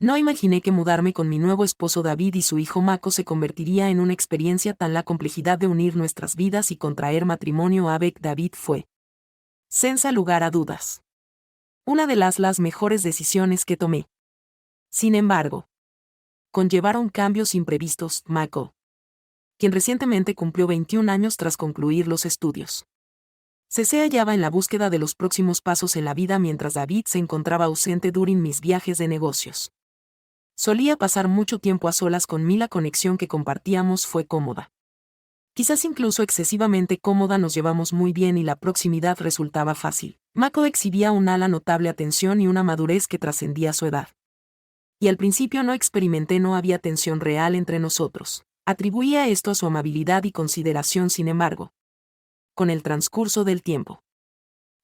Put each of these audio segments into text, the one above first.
No imaginé que mudarme con mi nuevo esposo David y su hijo Mako se convertiría en una experiencia tan la complejidad de unir nuestras vidas y contraer matrimonio avec David fue, sin lugar a dudas, una de las mejores decisiones que tomé. Sin embargo, conllevaron cambios imprevistos. Mako, quien recientemente cumplió 21 años tras concluir los estudios, se hallaba en la búsqueda de los próximos pasos en la vida mientras David se encontraba ausente durante mis viajes de negocios. Solía pasar mucho tiempo a solas con mí. La conexión que compartíamos fue cómoda. Quizás incluso excesivamente cómoda. Nos llevamos muy bien y la proximidad resultaba fácil. Mako exhibía una notable atención y una madurez que trascendía su edad. Y al principio no había tensión real entre nosotros. Atribuía esto a su amabilidad y consideración. Sin embargo, con el transcurso del tiempo,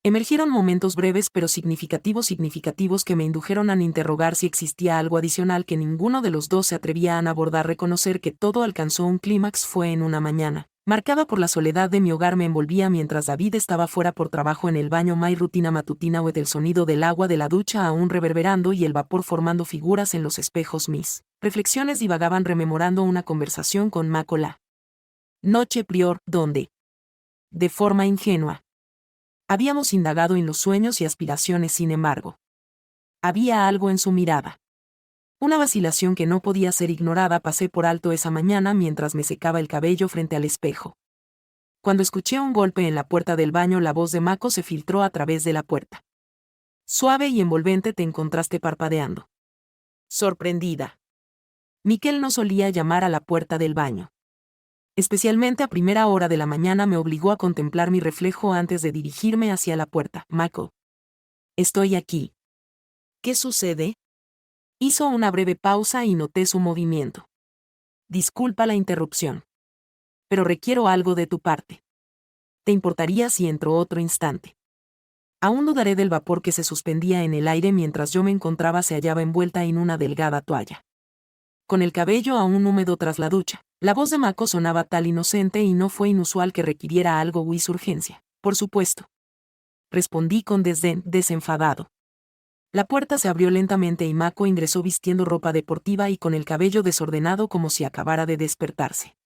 emergieron momentos breves pero significativos que me indujeron a interrogar si existía algo adicional que ninguno de los dos se atrevía a abordar. Reconocer que todo alcanzó un clímax fue en una mañana, marcada por la soledad de mi hogar. Me envolvía mientras David estaba fuera por trabajo en el baño. Mi rutina matutina o el sonido del agua de la ducha aún reverberando y el vapor formando figuras en los espejos. Mis reflexiones divagaban rememorando una conversación con Mako la noche prior, donde, de forma ingenua, habíamos indagado en los sueños y aspiraciones. Sin embargo, había algo en su mirada, una vacilación que no podía ser ignorada. Pasé por alto esa mañana mientras me secaba el cabello frente al espejo. Cuando escuché un golpe en la puerta del baño, la voz de Mako se filtró a través de la puerta. Suave y envolvente. Te encontraste parpadeando. Sorprendida. Miquel no solía llamar a la puerta del baño. Especialmente a primera hora de la mañana. Me obligó a contemplar mi reflejo antes de dirigirme hacia la puerta. Mako, estoy aquí. ¿Qué sucede? Hizo una breve pausa y noté su movimiento. Disculpa la interrupción, pero requiero algo de tu parte. ¿Te importaría si entro otro instante? Aún dudaré del vapor que se suspendía en el aire mientras yo me encontraba. Se hallaba envuelta en una delgada toalla, con el cabello aún húmedo tras la ducha. La voz de Mako sonaba tal inocente y no fue inusual que requiriera algo with urgencia. Por supuesto. Respondí con desdén, desenfadado. La puerta se abrió lentamente y Mako ingresó vistiendo ropa deportiva y con el cabello desordenado como si acabara de despertarse.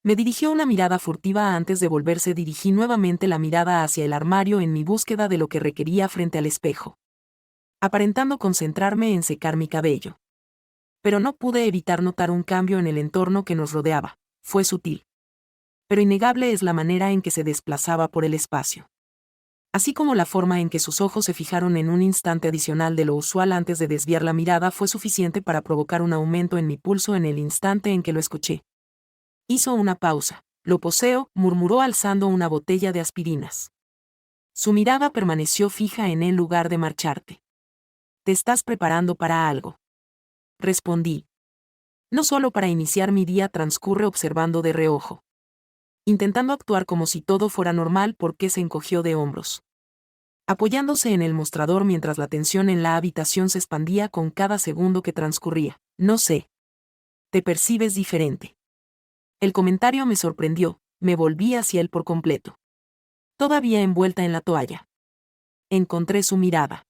Me dirigió una mirada furtiva antes de volverse. Dirigí nuevamente la mirada hacia el armario en mi búsqueda de lo que requería frente al espejo, aparentando concentrarme en secar mi cabello. Pero no pude evitar notar un cambio en el entorno que nos rodeaba. Fue sutil, pero innegable es la manera en que se desplazaba por el espacio, así como la forma en que sus ojos se fijaron en un instante adicional de lo usual antes de desviar la mirada fue suficiente para provocar un aumento en mi pulso en el instante en que lo escuché. Hizo una pausa. Lo poseo, murmuró alzando una botella de aspirinas. Su mirada permaneció fija en él. Lugar de marcharte. ¿Te estás preparando para algo? Respondí. No solo para iniciar mi día. Transcurre observando de reojo, intentando actuar como si todo fuera normal. Porque se encogió de hombros, apoyándose en el mostrador mientras la tensión en la habitación se expandía con cada segundo que transcurría. No sé. Te percibes diferente. El comentario me sorprendió. Me volví hacia él por completo, todavía envuelta en la toalla. Encontré su mirada.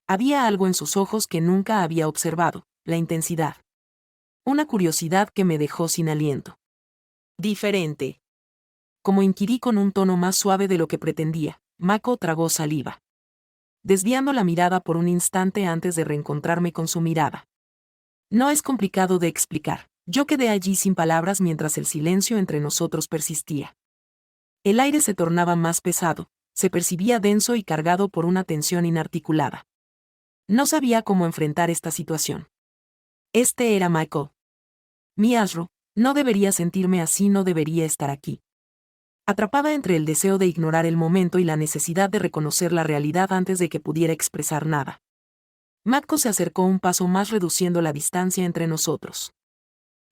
Había algo en sus ojos que nunca había observado, la intensidad. Una curiosidad que me dejó sin aliento. Diferente. Como inquirí con un tono más suave de lo que pretendía. Mako tragó saliva, desviando la mirada por un instante antes de reencontrarme con su mirada. No es complicado de explicar. Yo quedé allí sin palabras mientras el silencio entre nosotros persistía. El aire se tornaba más pesado, se percibía denso y cargado por una tensión inarticulada. No sabía cómo enfrentar esta situación. Este era Mako. Mi asro, no debería sentirme así, no debería estar aquí. Atrapada entre el deseo de ignorar el momento y la necesidad de reconocer la realidad antes de que pudiera expresar nada. Mako se acercó un paso más reduciendo la distancia entre nosotros.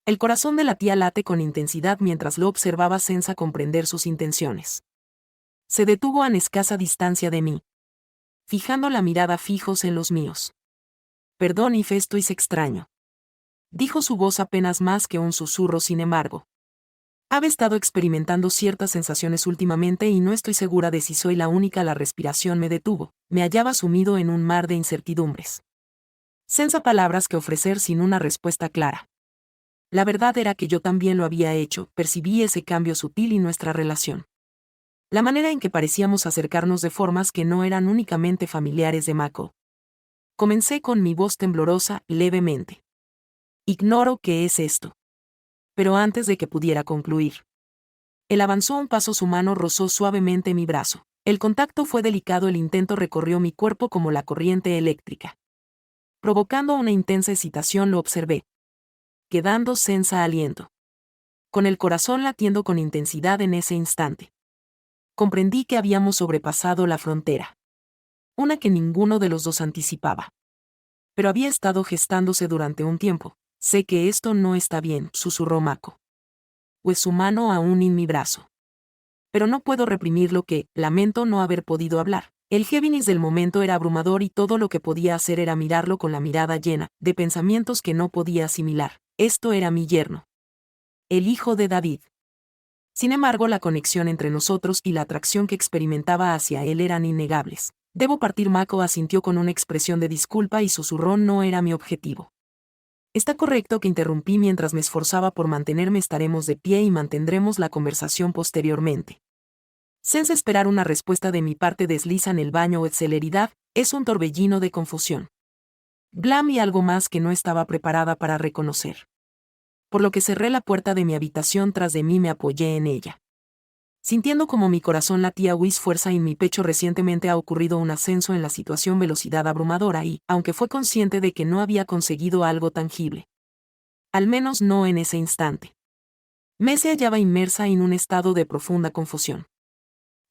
El corazón de la tía late con intensidad mientras lo observaba senza comprender sus intenciones. Se detuvo a escasa distancia de mí, fijando la mirada fijos en los míos. Perdón if estoy extraño, dijo su voz apenas más que un susurro. Sin embargo, he estado experimentando ciertas sensaciones últimamente y no estoy segura de si soy la única. La respiración me detuvo. Me hallaba sumido en un mar de incertidumbres. Senza palabras que ofrecer sin una respuesta clara. La verdad era que yo también lo había hecho, percibí ese cambio sutil en nuestra relación. La manera en que parecíamos acercarnos de formas que no eran únicamente familiares de Mako. Comencé con mi voz temblorosa, levemente. Ignoro qué es esto. Pero antes de que pudiera concluir, él avanzó un paso, su mano rozó suavemente mi brazo. El contacto fue delicado, el intento recorrió mi cuerpo como la corriente eléctrica. Provocando una intensa excitación lo observé, quedando senza aliento. Con el corazón latiendo con intensidad en ese instante. Comprendí que habíamos sobrepasado la frontera. Una que ninguno de los dos anticipaba. Pero había estado gestándose durante un tiempo. Sé que esto no está bien, susurró Mako. Pues su mano aún en mi brazo. Pero no puedo reprimir lo que, lamento no haber podido hablar. El Géminis del momento era abrumador y todo lo que podía hacer era mirarlo con la mirada llena, de pensamientos que no podía asimilar. Esto era mi yerno. El hijo de David. Sin embargo, la conexión entre nosotros y la atracción que experimentaba hacia él eran innegables. Debo partir. Mako asintió con una expresión de disculpa y susurró, no era mi objetivo. Está correcto que interrumpí mientras me esforzaba por mantenerme. Estaremos de pie y mantendremos la conversación posteriormente. Senza esperar una respuesta de mi parte desliza en el baño o celeridad, es un torbellino de confusión. Blam y algo más que no estaba preparada para reconocer. Por lo que cerré la puerta de mi habitación tras de mí, me apoyé en ella. Sintiendo como mi corazón latía with fuerza en mi pecho, recientemente ha ocurrido un ascenso en la situación, velocidad abrumadora y, aunque fue consciente de que no había conseguido algo tangible. Al menos no en ese instante. Me se hallaba inmersa en un estado de profunda confusión.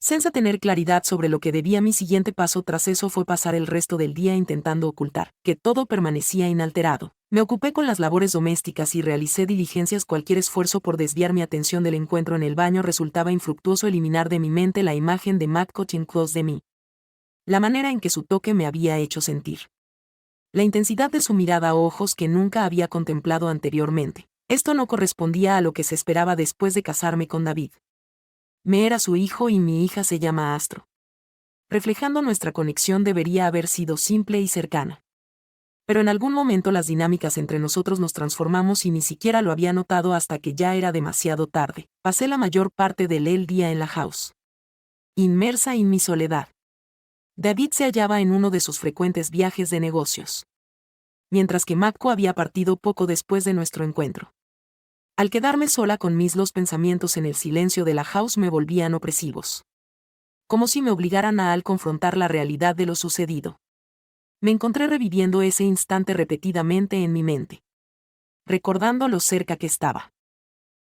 Senza tener claridad sobre lo que debía, mi siguiente paso tras eso fue pasar el resto del día intentando ocultar que todo permanecía inalterado. Me ocupé con las labores domésticas y realicé diligencias. Cualquier esfuerzo por desviar mi atención del encuentro en el baño resultaba infructuoso. Eliminar de mi mente la imagen de Mako en close de mí. La manera en que su toque me había hecho sentir. La intensidad de su mirada, ojos que nunca había contemplado anteriormente. Esto no correspondía a lo que se esperaba después de casarme con David. Me era su hijo y mi hija se llama Astro. Reflejando nuestra conexión debería haber sido simple y cercana. Pero en algún momento las dinámicas entre nosotros nos transformamos y ni siquiera lo había notado hasta que ya era demasiado tarde. Pasé la mayor parte del día en la house. Inmersa en mi soledad. David se hallaba en uno de sus frecuentes viajes de negocios. Mientras que Mako había partido poco después de nuestro encuentro. Al quedarme sola con los pensamientos en el silencio de la house me volvían opresivos. Como si me obligaran a confrontar la realidad de lo sucedido. Me encontré reviviendo ese instante repetidamente en mi mente. Recordando lo cerca que estaba.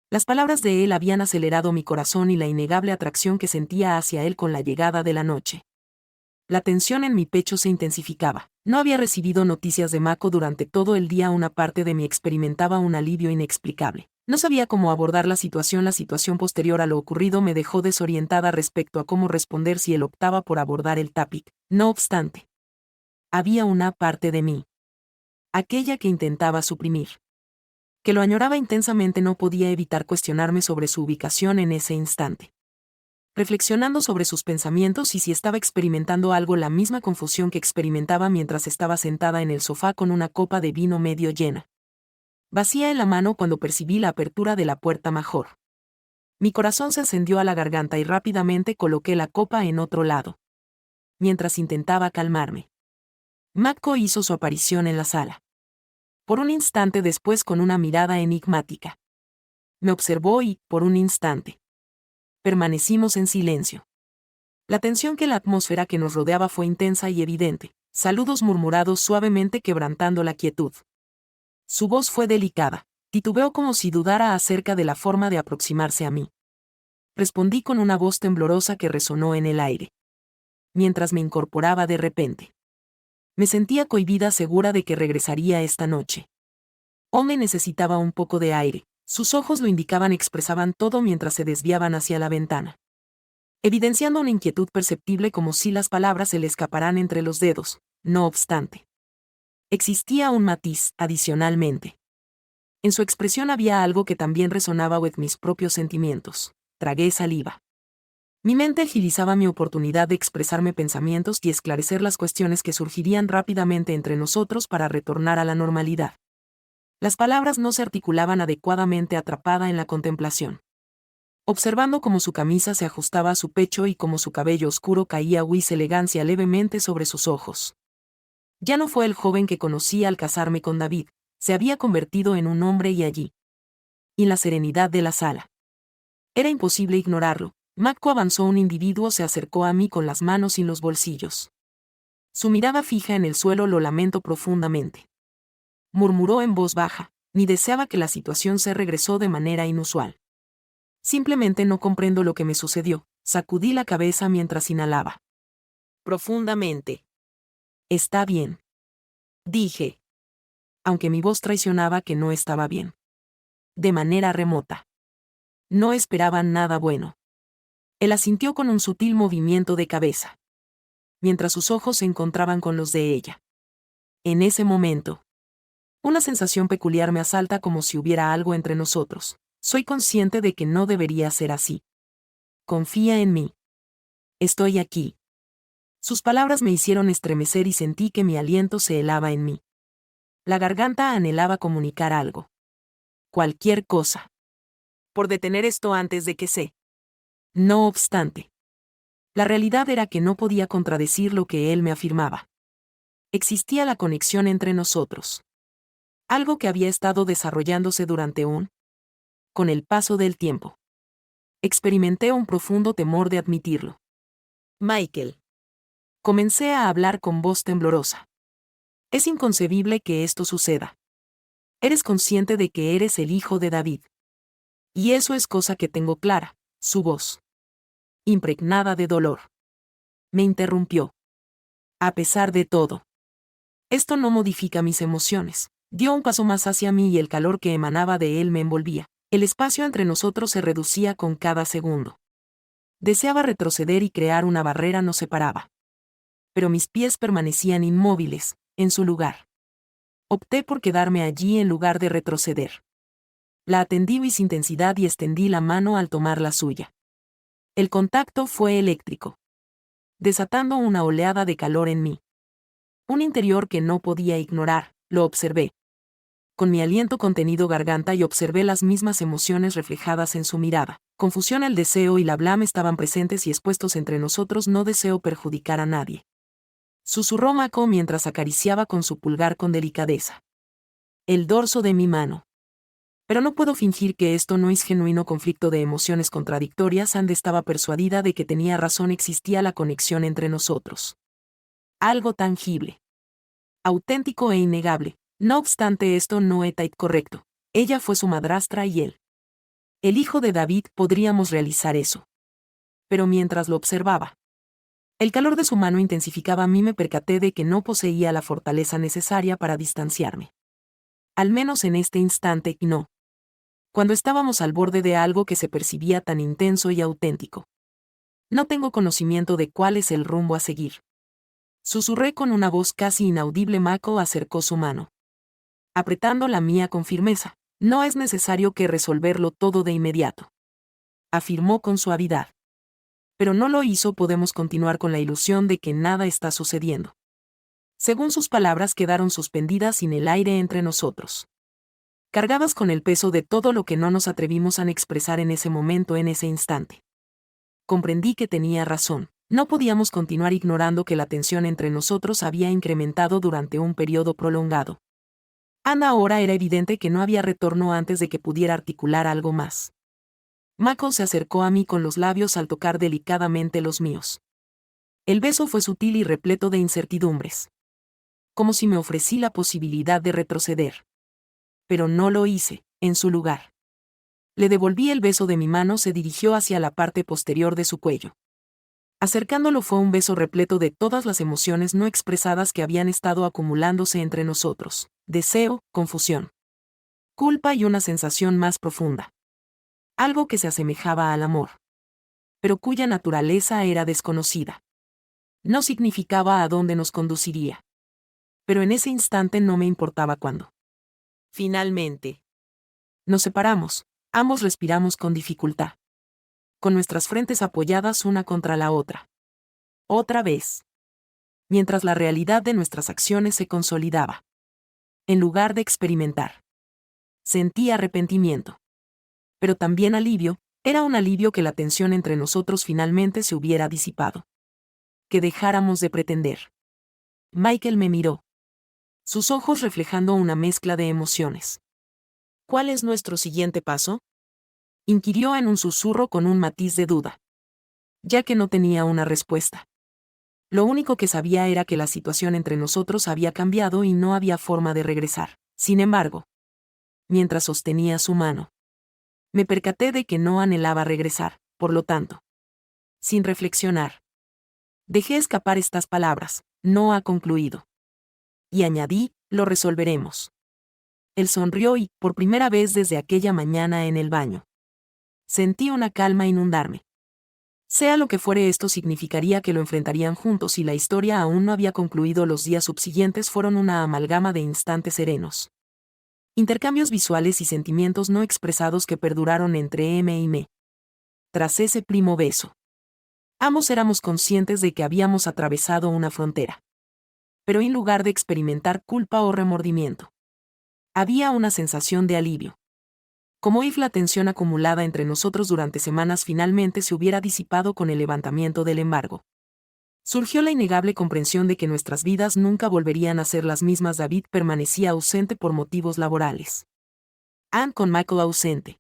Las palabras de él habían acelerado mi corazón y la innegable atracción que sentía hacia él con la llegada de la noche. La tensión en mi pecho se intensificaba. No había recibido noticias de Mako durante todo el día. Una parte de mí experimentaba un alivio inexplicable. No sabía cómo abordar la situación. La situación posterior a lo ocurrido me dejó desorientada respecto a cómo responder si él optaba por abordar el topic. No obstante, había una parte de mí. Aquella que intentaba suprimir. Que lo añoraba intensamente. No podía evitar cuestionarme sobre su ubicación en ese instante. Reflexionando sobre sus pensamientos y si estaba experimentando algo, la misma confusión que experimentaba mientras estaba sentada en el sofá con una copa de vino medio llena. Vacía en la mano cuando percibí la apertura de la puerta major. Mi corazón se encendió a la garganta y rápidamente coloqué la copa en otro lado. Mientras intentaba calmarme. Mako hizo su aparición en la sala. Por un instante después con una mirada enigmática. Me observó y, por un instante, permanecimos en silencio. La tensión que la atmósfera que nos rodeaba fue intensa y evidente. Saludos murmurados suavemente quebrantando la quietud. Su voz fue delicada. Titubeó como si dudara acerca de la forma de aproximarse a mí. Respondí con una voz temblorosa que resonó en el aire. Mientras me incorporaba de repente. Me sentía cohibida, segura de que regresaría esta noche. Ome necesitaba un poco de aire. Sus ojos lo indicaban, expresaban todo mientras se desviaban hacia la ventana. Evidenciando una inquietud perceptible como si las palabras se le escaparan entre los dedos. No obstante. Existía un matiz, adicionalmente. En su expresión había algo que también resonaba con mis propios sentimientos. Tragué saliva. Mi mente agilizaba mi oportunidad de expresarme pensamientos y esclarecer las cuestiones que surgirían rápidamente entre nosotros para retornar a la normalidad. Las palabras no se articulaban adecuadamente atrapada en la contemplación. Observando cómo su camisa se ajustaba a su pecho y cómo su cabello oscuro caía with elegancia levemente sobre sus ojos. Ya no fue el joven que conocí al casarme con David, se había convertido en un hombre y allí. Y la serenidad de la sala. Era imposible ignorarlo. Mako avanzó. Un individuo se acercó a mí con las manos en los bolsillos. Su mirada fija en el suelo. Lo lamento profundamente. Murmuró en voz baja, ni deseaba que la situación se regresó de manera inusual. Simplemente no comprendo lo que me sucedió, sacudí la cabeza mientras inhalaba. Profundamente. Está bien. Dije. Aunque mi voz traicionaba que no estaba bien. De manera remota. No esperaban nada bueno. Él asintió con un sutil movimiento de cabeza. Mientras sus ojos se encontraban con los de ella. En ese momento. Una sensación peculiar me asalta como si hubiera algo entre nosotros. Soy consciente de que no debería ser así. Confía en mí. Estoy aquí. Sus palabras me hicieron estremecer y sentí que mi aliento se helaba en mí. La garganta anhelaba comunicar algo. Cualquier cosa. Por detener esto antes de que se. No obstante. La realidad era que no podía contradecir lo que él me afirmaba. Existía la conexión entre nosotros. Algo que había estado desarrollándose durante con el paso del tiempo. Experimenté un profundo temor de admitirlo. Michael. Comencé a hablar con voz temblorosa. Es inconcebible que esto suceda. Eres consciente de que eres el hijo de David. Y eso es cosa que tengo clara, su voz. Impregnada de dolor. Me interrumpió. A pesar de todo. Esto no modifica mis emociones. Dio un paso más hacia mí y el calor que emanaba de él me envolvía. El espacio entre nosotros se reducía con cada segundo. Deseaba retroceder y crear una barrera nos separaba. Pero mis pies permanecían inmóviles, en su lugar. Opté por quedarme allí en lugar de retroceder. La atendí con intensidad y extendí la mano al tomar la suya. El contacto fue eléctrico, desatando una oleada de calor en mí. Un interior que no podía ignorar, lo observé. Con mi aliento contenido garganta y observé las mismas emociones reflejadas en su mirada. Confusión, el deseo y la blama estaban presentes y expuestos entre nosotros. No deseo perjudicar a nadie. Susurró Mako mientras acariciaba con su pulgar con delicadeza el dorso de mi mano. Pero no puedo fingir que esto no es genuino conflicto de emociones contradictorias. Ande estaba persuadida de que tenía razón. Existía la conexión entre nosotros. Algo tangible. Auténtico e innegable. No obstante, esto no era correcto. Ella fue su madrastra y él. El hijo de David. Podríamos realizar eso. Pero mientras lo observaba, el calor de su mano intensificaba. A mí me percaté de que no poseía la fortaleza necesaria para distanciarme. Al menos en este instante, no. Cuando estábamos al borde de algo que se percibía tan intenso y auténtico. No tengo conocimiento de cuál es el rumbo a seguir. Susurré con una voz casi inaudible. Mako acercó su mano, apretando la mía con firmeza. No es necesario que resolverlo todo de inmediato. Afirmó con suavidad. Pero no lo hizo. Podemos continuar con la ilusión de que nada está sucediendo. Según sus palabras, quedaron suspendidas en el aire entre nosotros. Cargadas con el peso de todo lo que no nos atrevimos a expresar en ese momento, en ese instante. Comprendí que tenía razón. No podíamos continuar ignorando que la tensión entre nosotros había incrementado durante un periodo prolongado. Ahora era evidente que no había retorno antes de que pudiera articular algo más. Mako se acercó a mí con los labios al tocar delicadamente los míos. El beso fue sutil y repleto de incertidumbres. Como si me ofrecí la posibilidad de retroceder. Pero no lo hice. En su lugar, le devolví el beso de mi mano. Se dirigió hacia la parte posterior de su cuello. Acercándolo fue un beso repleto de todas las emociones no expresadas que habían estado acumulándose entre nosotros. Deseo, confusión, culpa y una sensación más profunda. Algo que se asemejaba al amor. Pero cuya naturaleza era desconocida. No significaba a dónde nos conduciría. Pero en ese instante no me importaba cuándo. Finalmente. Nos separamos. Ambos respiramos con dificultad. con nuestras frentes apoyadas una contra la otra. Otra vez. Mientras la realidad de nuestras acciones se consolidaba. En lugar de experimentar. Sentí arrepentimiento. Pero también alivio, era un alivio que la tensión entre nosotros finalmente se hubiera disipado. Que dejáramos de pretender. Michael me miró. Sus ojos reflejando una mezcla de emociones. ¿Cuál es nuestro siguiente paso? Inquirió en un susurro con un matiz de duda. Ya que no tenía una respuesta. Lo único que sabía era que la situación entre nosotros había cambiado y no había forma de regresar. Sin embargo, mientras sostenía su mano, me percaté de que no anhelaba regresar, por lo tanto. Sin reflexionar. Dejé escapar estas palabras, no ha concluido. Y añadí, lo resolveremos. Él sonrió y, por primera vez desde aquella mañana en el baño, sentí una calma inundarme. Sea lo que fuere, esto significaría que lo enfrentarían juntos y la historia aún no había concluido. Los días subsiguientes fueron una amalgama de instantes serenos. Intercambios visuales y sentimientos no expresados que perduraron entre M y me. Tras ese primo beso. Ambos éramos conscientes de que habíamos atravesado una frontera. Pero en lugar de experimentar culpa o remordimiento, había una sensación de alivio. Como if la tensión acumulada entre nosotros durante semanas finalmente se hubiera disipado con el levantamiento del embargo. Surgió la innegable comprensión de que nuestras vidas nunca volverían a ser las mismas. David permanecía ausente por motivos laborales. Anne con Michael ausente.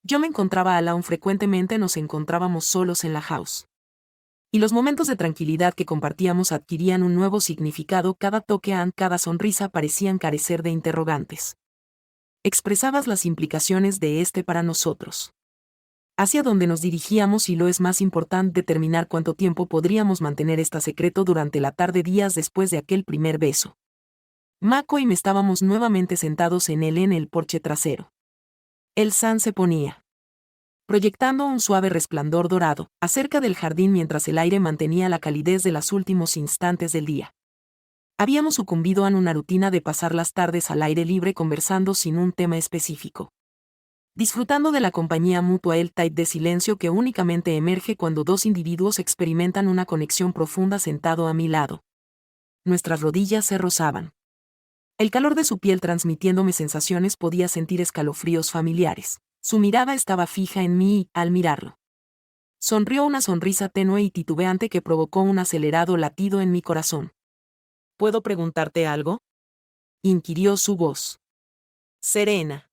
Yo me encontraba alone. Frecuentemente nos encontrábamos solos en la house. Y los momentos de tranquilidad que compartíamos adquirían un nuevo significado. Cada toque Anne, cada sonrisa parecían carecer de interrogantes. Expresabas las implicaciones de este para nosotros. Hacia dónde nos dirigíamos, y lo es más importante determinar cuánto tiempo podríamos mantener este secreto. Durante la tarde, días después de aquel primer beso, Mako y me estábamos nuevamente sentados en el porche trasero. El sun se ponía, proyectando un suave resplandor dorado, acerca del jardín mientras el aire mantenía la calidez de los últimos instantes del día. Habíamos sucumbido a una rutina de pasar las tardes al aire libre conversando sin un tema específico. Disfrutando de la compañía mutua, el type de silencio que únicamente emerge cuando dos individuos experimentan una conexión profunda. Sentado a mi lado, nuestras rodillas se rozaban. El calor de su piel transmitiéndome sensaciones, podía sentir escalofríos familiares. Su mirada estaba fija en mí y, al mirarlo, sonrió una sonrisa tenue y titubeante que provocó un acelerado latido en mi corazón. ¿Puedo preguntarte algo?, inquirió su voz. Serena.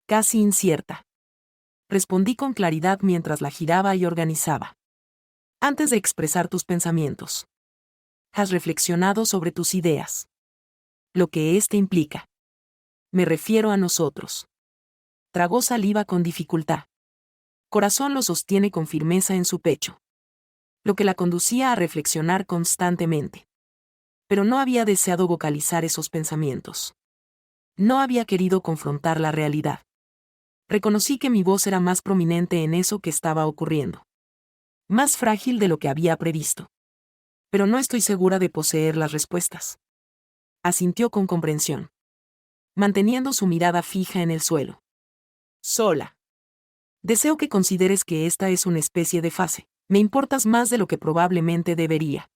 Casi incierta. Respondí con claridad mientras la giraba y organizaba. Antes de expresar tus pensamientos, ¿has reflexionado sobre tus ideas? Lo que éste implica. Me refiero a nosotros. Tragó saliva con dificultad. Corazón lo sostiene con firmeza en su pecho. Lo que la conducía a reflexionar constantemente. Pero no había deseado vocalizar esos pensamientos. No había querido confrontar la realidad. Reconocí que mi voz era más prominente en eso que estaba ocurriendo. Más frágil de lo que había previsto. Pero no estoy segura de poseer las respuestas. Asintió con comprensión, manteniendo su mirada fija en el suelo. Sola. Deseo que consideres que esta es una especie de fase. Me importas más de lo que probablemente debería.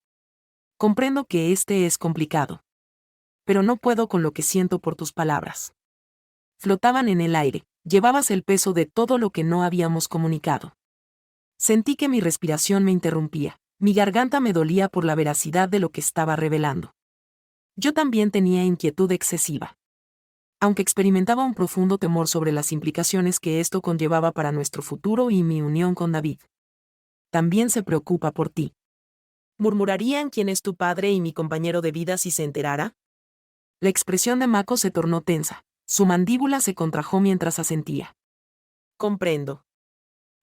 Comprendo que este es complicado. Pero no puedo con lo que siento por tus palabras. Flotaban en el aire, llevabas el peso de todo lo que no habíamos comunicado. Sentí que mi respiración me interrumpía, mi garganta me dolía por la veracidad de lo que estaba revelando. Yo también tenía inquietud excesiva. Aunque experimentaba un profundo temor sobre las implicaciones que esto conllevaba para nuestro futuro y mi unión con David. También se preocupa por ti. ¿Murmurarían quién es tu padre y mi compañero de vida si se enterara? La expresión de Mako se tornó tensa, su mandíbula se contrajo mientras asentía. Comprendo.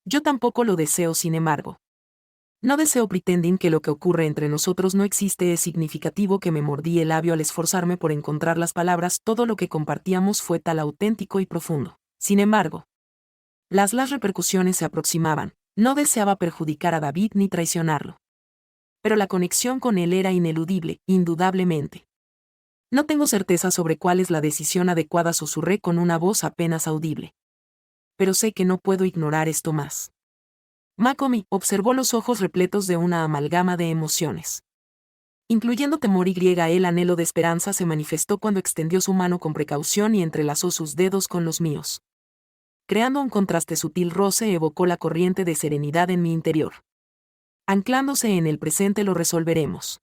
Yo tampoco lo deseo, sin embargo. No deseo pretending que lo que ocurre entre nosotros no existe. Es significativo que me mordí el labio al esforzarme por encontrar las palabras. Todo lo que compartíamos fue tal auténtico y profundo. Sin embargo, las repercusiones se aproximaban. No deseaba perjudicar a David ni traicionarlo. Pero la conexión con él era ineludible, indudablemente. No tengo certeza sobre cuál es la decisión adecuada, susurré con una voz apenas audible. Pero sé que no puedo ignorar esto más. Makomi observó los ojos repletos de una amalgama de emociones. Incluyendo temor y el anhelo de esperanza se manifestó cuando extendió su mano con precaución y entrelazó sus dedos con los míos. Creando un contraste sutil roce evocó la corriente de serenidad en mi interior. Anclándose en el presente lo resolveremos.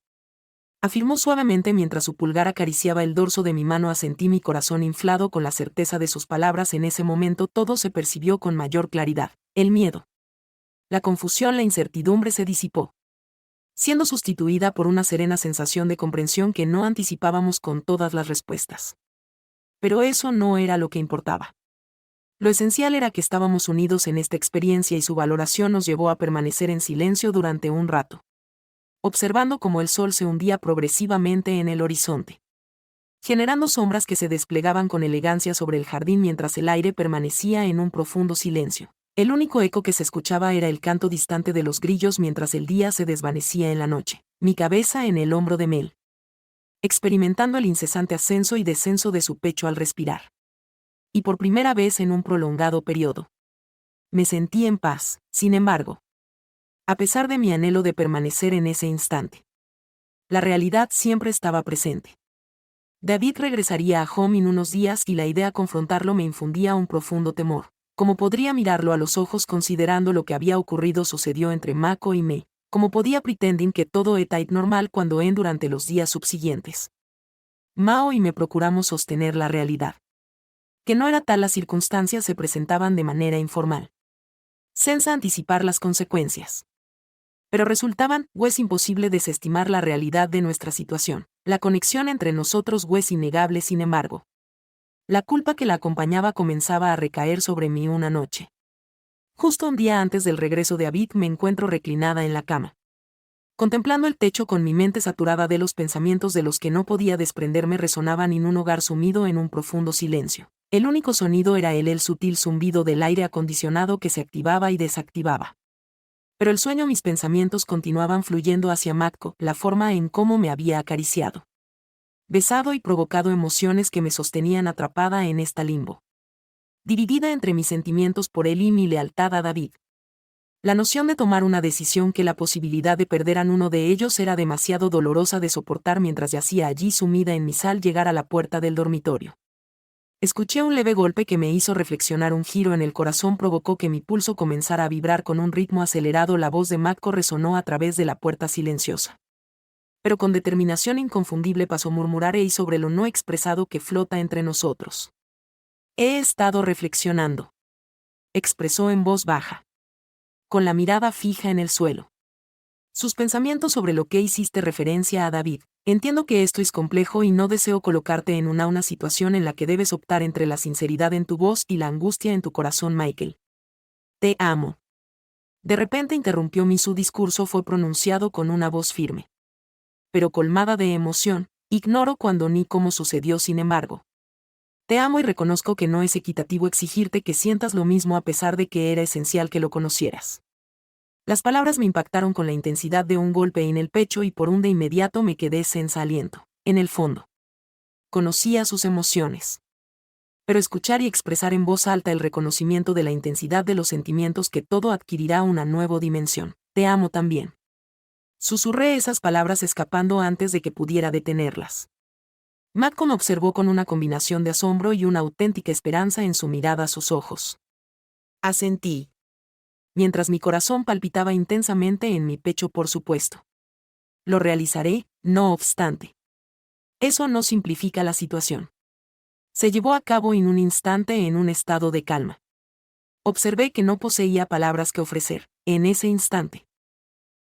Afirmó suavemente mientras su pulgar acariciaba el dorso de mi mano. Asentí, mi corazón inflado con la certeza de sus palabras. En ese momento todo se percibió con mayor claridad. El miedo, la confusión, la incertidumbre se disipó, siendo sustituida por una serena sensación de comprensión que no anticipábamos con todas las respuestas. Pero eso no era lo que importaba. Lo esencial era que estábamos unidos en esta experiencia y su valoración nos llevó a permanecer en silencio durante un rato, observando cómo el sol se hundía progresivamente en el horizonte, generando sombras que se desplegaban con elegancia sobre el jardín mientras el aire permanecía en un profundo silencio. El único eco que se escuchaba era el canto distante de los grillos mientras el día se desvanecía en la noche, mi cabeza en el hombro de Mel, experimentando el incesante ascenso y descenso de su pecho al respirar. Y por primera vez en un prolongado periodo, me sentí en paz. Sin embargo, a pesar de mi anhelo de permanecer en ese instante, la realidad siempre estaba presente. David regresaría a Home en unos días y la idea de confrontarlo me infundía un profundo temor. ¿Cómo podría mirarlo a los ojos considerando lo que había ocurrido sucedió entre Mako y me? ¿Cómo podía pretender que todo era normal cuando durante los días subsiguientes Mao y me procuramos sostener la realidad? Que no era tal, las circunstancias se presentaban de manera informal. Senza anticipar las consecuencias. Pero resultaban, es imposible desestimar la realidad de nuestra situación. La conexión entre nosotros es innegable. Sin embargo, la culpa que la acompañaba comenzaba a recaer sobre mí una noche. Justo un día antes del regreso de David me encuentro reclinada en la cama, contemplando el techo con mi mente saturada de los pensamientos de los que no podía desprenderme. Resonaban en un hogar sumido en un profundo silencio. El único sonido era el sutil zumbido del aire acondicionado que se activaba y desactivaba. Pero el sueño, mis pensamientos continuaban fluyendo hacia Mako, la forma en cómo me había acariciado, besado y provocado emociones que me sostenían atrapada en esta limbo, dividida entre mis sentimientos por él y mi lealtad a David. La noción de tomar una decisión, que la posibilidad de perder a uno de ellos era demasiado dolorosa de soportar mientras yacía allí sumida en mi sal. Llegar a la puerta del dormitorio. Escuché un leve golpe que me hizo reflexionar. Un giro en el corazón provocó que mi pulso comenzara a vibrar con un ritmo acelerado. La voz de Mako resonó a través de la puerta silenciosa, pero con determinación inconfundible pasó a murmurar sobre lo no expresado que flota entre nosotros. He estado reflexionando, expresó en voz baja, con la mirada fija en el suelo. Sus pensamientos sobre lo que hiciste referencia a David. Entiendo que esto es complejo y no deseo colocarte en una situación en la que debes optar entre la sinceridad en tu voz y la angustia en tu corazón. Michael, te amo. De repente interrumpió su discurso. Fue pronunciado con una voz firme, pero colmada de emoción. Ignoro cuándo ni cómo sucedió. Sin embargo, te amo y reconozco que no es equitativo exigirte que sientas lo mismo a pesar de que era esencial que lo conocieras. Las palabras me impactaron con la intensidad de un golpe en el pecho y por un de inmediato me quedé sin aliento. En el fondo, conocía sus emociones. Pero escuchar y expresar en voz alta el reconocimiento de la intensidad de los sentimientos, que todo adquirirá una nueva dimensión. Te amo también. Susurré esas palabras escapando antes de que pudiera detenerlas. Mako me observó con una combinación de asombro y una auténtica esperanza en su mirada. Sus ojos. Asentí, mientras mi corazón palpitaba intensamente en mi pecho. Por supuesto. Lo realizaré, no obstante. Eso no simplifica la situación. Se llevó a cabo en un instante en un estado de calma. Observé que no poseía palabras que ofrecer. En ese instante,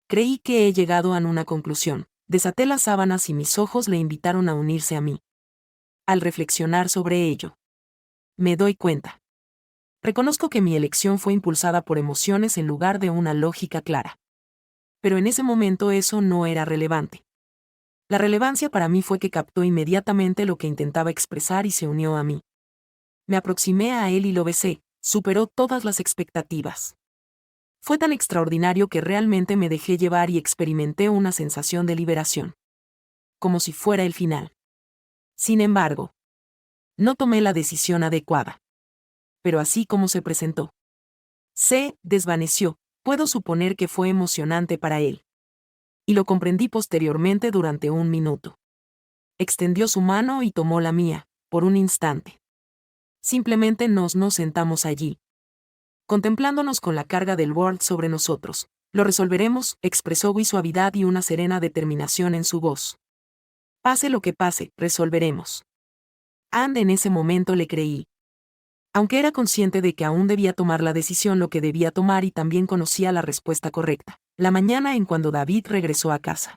creí que he llegado a una conclusión. Desaté las sábanas y mis ojos le invitaron a unirse a mí. Al reflexionar sobre ello, me doy cuenta. Reconozco que mi elección fue impulsada por emociones en lugar de una lógica clara. Pero en ese momento eso no era relevante. La relevancia para mí fue que captó inmediatamente lo que intentaba expresar y se unió a mí. Me aproximé a él y lo besé. Superó todas las expectativas. Fue tan extraordinario que realmente me dejé llevar y experimenté una sensación de liberación. Como si fuera el final. Sin embargo, no tomé la decisión adecuada. Pero así como se presentó, se desvaneció. Puedo suponer que fue emocionante para él. Y lo comprendí posteriormente durante un minuto. Extendió su mano y tomó la mía, por un instante. Simplemente nos sentamos allí, contemplándonos con la carga del World sobre nosotros. Lo resolveremos, expresó con suavidad y una serena determinación en su voz. Pase lo que pase, resolveremos. En ese momento le creí. Aunque era consciente de que aún debía tomar la decisión lo que debía tomar y también conocía la respuesta correcta, la mañana en cuando David regresó a casa.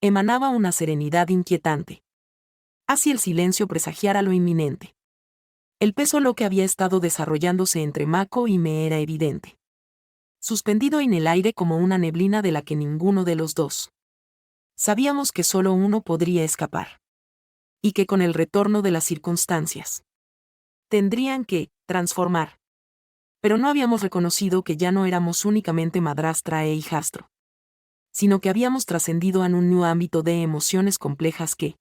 Emanaba una serenidad inquietante. Así el silencio presagiara lo inminente. El peso lo que había estado desarrollándose entre Mako y me era evidente. Suspendido en el aire como una neblina de la que ninguno de los dos. Sabíamos que solo uno podría escapar. Y que con el retorno de las circunstancias tendrían que transformar. Pero no habíamos reconocido que ya no éramos únicamente madrastra e hijastro, sino que habíamos trascendido a un nuevo ámbito de emociones complejas que,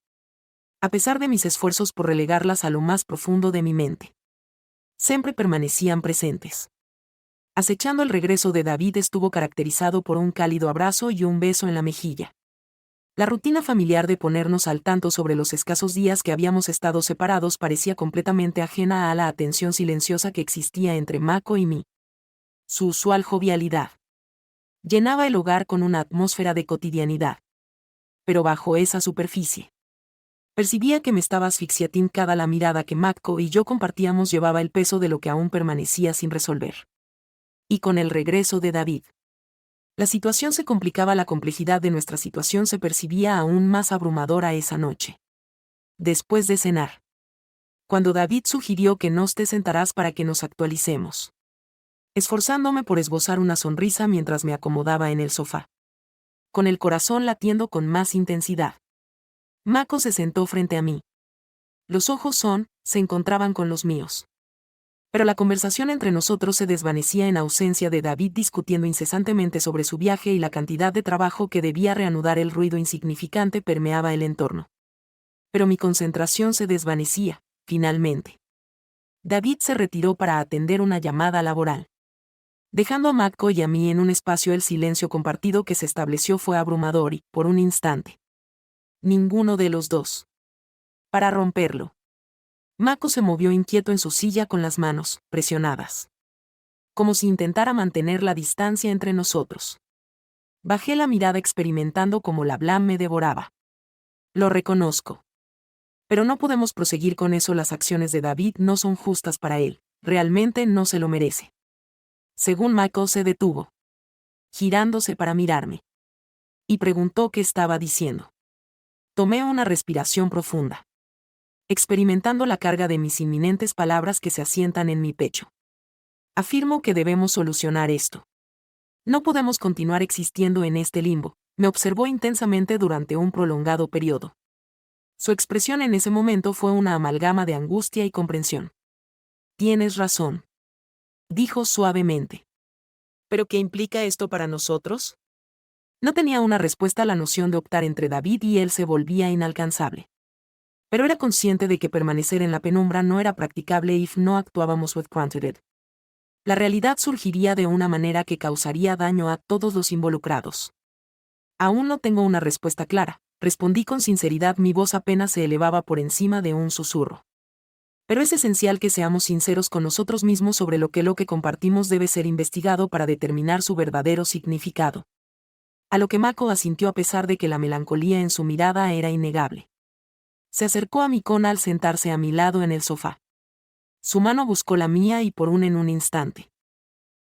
a pesar de mis esfuerzos por relegarlas a lo más profundo de mi mente, siempre permanecían presentes. Acechando el regreso de David estuvo caracterizado por un cálido abrazo y un beso en la mejilla. La rutina familiar de ponernos al tanto sobre los escasos días que habíamos estado separados parecía completamente ajena a la atención silenciosa que existía entre Mako y mí. Su usual jovialidad llenaba el hogar con una atmósfera de cotidianidad. Pero bajo esa superficie, percibía que me estaba asfixiando cada la mirada que Mako y yo compartíamos llevaba el peso de lo que aún permanecía sin resolver. Y con el regreso de David, la situación se complicaba, la complejidad de nuestra situación se percibía aún más abrumadora esa noche. Después de cenar, cuando David sugirió que nos te sentarás para que nos actualicemos, esforzándome por esbozar una sonrisa mientras me acomodaba en el sofá, con el corazón latiendo con más intensidad. Mako se sentó frente a mí. Los ojos se encontraban con los míos. Pero la conversación entre nosotros se desvanecía en ausencia de David discutiendo incesantemente sobre su viaje y la cantidad de trabajo que debía reanudar. El ruido insignificante permeaba el entorno. Pero mi concentración se desvanecía, finalmente. David se retiró para atender una llamada laboral. Dejando a Mako y a mí en un espacio, el silencio compartido que se estableció fue abrumador y, por un instante, ninguno de los dos para romperlo. Mako se movió inquieto en su silla con las manos presionadas, como si intentara mantener la distancia entre nosotros. Bajé la mirada experimentando cómo la blam me devoraba. Lo reconozco. Pero no podemos proseguir con eso. Las acciones de David no son justas para él. Realmente no se lo merece. Según Mako se detuvo, girándose para mirarme, y preguntó qué estaba diciendo. Tomé una respiración profunda, experimentando la carga de mis inminentes palabras que se asientan en mi pecho. Afirmo que debemos solucionar esto. No podemos continuar existiendo en este limbo. Me observó intensamente durante un prolongado periodo. Su expresión en ese momento fue una amalgama de angustia y comprensión. Tienes razón, dijo suavemente. ¿Pero qué implica esto para nosotros? No tenía una respuesta. La noción de optar entre David y él se volvía inalcanzable. Pero era consciente de que permanecer en la penumbra no era practicable if no actuábamos with quantity. La realidad surgiría de una manera que causaría daño a todos los involucrados. Aún no tengo una respuesta clara, respondí con sinceridad. Mi voz apenas se elevaba por encima de un susurro. Pero es esencial que seamos sinceros con nosotros mismos sobre lo que compartimos debe ser investigado para determinar su verdadero significado. A lo que Mako asintió a pesar de que la melancolía en su mirada era innegable. Se acercó a mí al sentarse a mi lado en el sofá. Su mano buscó la mía y en un instante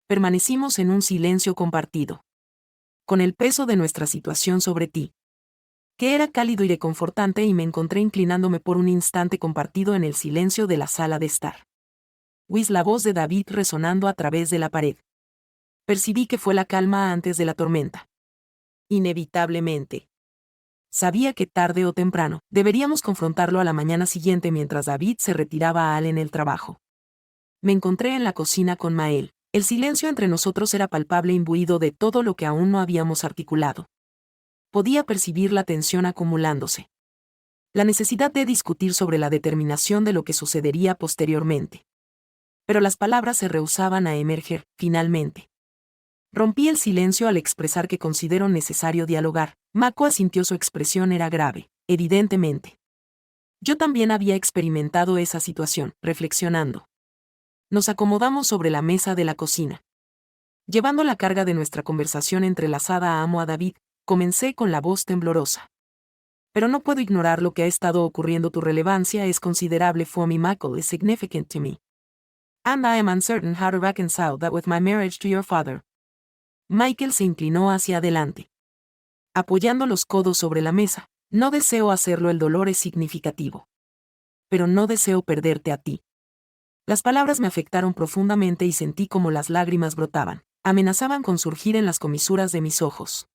permanecimos en un silencio compartido, con el peso de nuestra situación sobre ti, que era cálido y reconfortante, y me encontré inclinándome por un instante compartido en el silencio de la sala de estar. Oí la voz de David resonando a través de la pared. Percibí que fue la calma antes de la tormenta. Inevitablemente. Sabía que tarde o temprano deberíamos confrontarlo a la mañana siguiente mientras David se retiraba en el trabajo. Me encontré en la cocina con Mael. El silencio entre nosotros era palpable, imbuido de todo lo que aún no habíamos articulado. Podía percibir la tensión acumulándose. La necesidad de discutir sobre la determinación de lo que sucedería posteriormente. Pero las palabras se rehusaban a emerger, finalmente. Rompí el silencio al expresar que considero necesario dialogar. Mako asintió. Su expresión era grave, evidentemente. Yo también había experimentado esa situación, reflexionando. Nos acomodamos sobre la mesa de la cocina. Llevando la carga de nuestra conversación entrelazada amo a David, comencé con la voz temblorosa. Pero no puedo ignorar lo que ha estado ocurriendo. Tu relevancia es considerable for me. Michael is significant to me. And I am uncertain how to reconcile that with my marriage to your father. Michael se inclinó hacia adelante. Apoyando los codos sobre la mesa. No deseo hacerlo. El dolor es significativo. Pero no deseo perderte a ti. Las palabras me afectaron profundamente y sentí como las lágrimas brotaban. Amenazaban con surgir en las comisuras de mis ojos.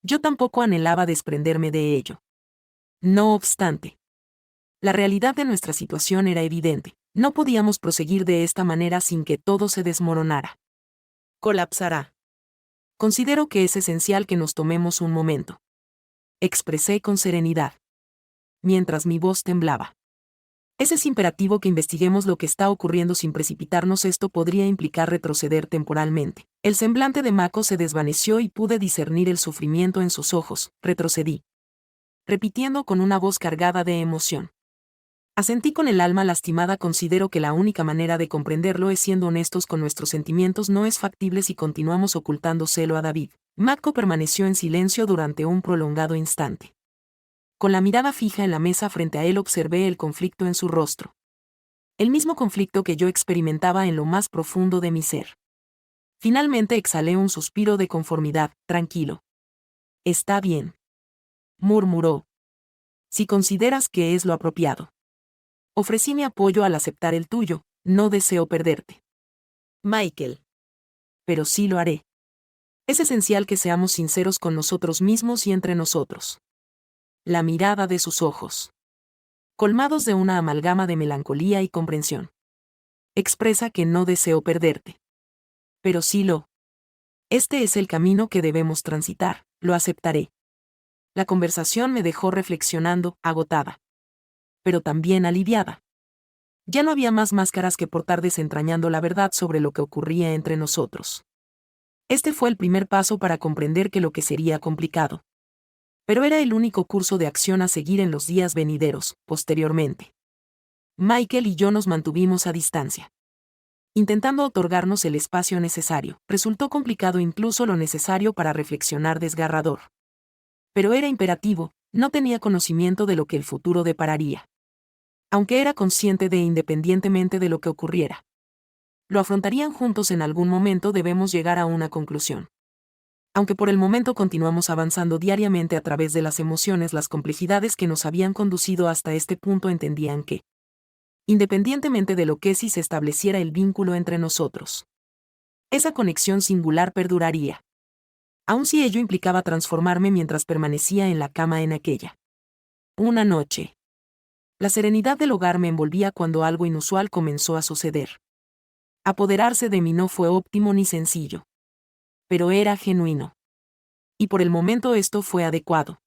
Yo tampoco anhelaba desprenderme de ello. No obstante, la realidad de nuestra situación era evidente. No podíamos proseguir de esta manera sin que todo se desmoronara. Colapsará. Considero que es esencial que nos tomemos un momento. Expresé con serenidad, mientras mi voz temblaba. Es imperativo que investiguemos lo que está ocurriendo sin precipitarnos. Esto podría implicar retroceder temporalmente. El semblante de Mako se desvaneció y pude discernir el sufrimiento en sus ojos. Retrocedí, repitiendo con una voz cargada de emoción. Asentí con el alma lastimada. Considero que la única manera de comprenderlo es siendo honestos con nuestros sentimientos. No es factible si continuamos ocultándoselo a David. Mako permaneció en silencio durante un prolongado instante. Con la mirada fija en la mesa frente a él observé el conflicto en su rostro. El mismo conflicto que yo experimentaba en lo más profundo de mi ser. Finalmente exhalé un suspiro de conformidad. Tranquilo. Está bien, murmuró. Si consideras que es lo apropiado. Ofrecí mi apoyo al aceptar el tuyo. No deseo perderte, Michael. Pero sí lo haré. Es esencial que seamos sinceros con nosotros mismos y entre nosotros. La mirada de sus ojos, colmados de una amalgama de melancolía y comprensión, expresa que no deseo perderte. Pero sí lo. Este es el camino que debemos transitar. Lo aceptaré. La conversación me dejó reflexionando, agotada. Pero también aliviada. Ya no había más máscaras que portar, desentrañando la verdad sobre lo que ocurría entre nosotros. Este fue el primer paso para comprender que lo que sería complicado. Pero era el único curso de acción a seguir en los días venideros. Posteriormente, Michael y yo nos mantuvimos a distancia, intentando otorgarnos el espacio necesario. Resultó complicado, incluso lo necesario para reflexionar, desgarrador. Pero era imperativo. No tenía conocimiento de lo que el futuro depararía. Aunque era consciente de, independientemente de lo que ocurriera, lo afrontarían juntos en algún momento. Debemos llegar a una conclusión. Aunque por el momento continuamos avanzando diariamente a través de las emociones, las complejidades que nos habían conducido hasta este punto entendían que, independientemente de lo que si se estableciera el vínculo entre nosotros, esa conexión singular perduraría. Aun si ello implicaba transformarme mientras permanecía en la cama en aquella una noche. La serenidad del hogar me envolvía cuando algo inusual comenzó a suceder. Apoderarse de mí no fue óptimo ni sencillo. Pero era genuino. Y por el momento esto fue adecuado.